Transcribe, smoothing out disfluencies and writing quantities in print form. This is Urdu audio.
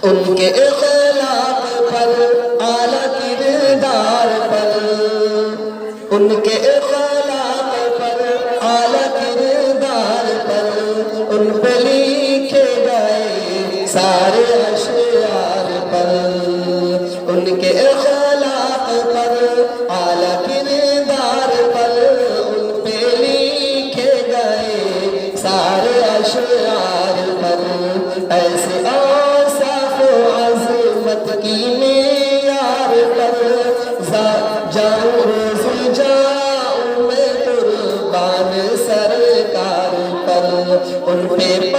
ان کے اخلاق پر اعلیٰ کردار پر، ان کے اخلاق پر اعلیٰ کردار پر، ان پہ لکھے گئے سارے اشعار پر، ان کے اخلاق پر اعلیٰ کردار پر، ان پہ لکھے گئے سارے اشعار پر، ایسے کی معیار پر جاؤں جاؤں میں قربان سرکار پر، ان پہ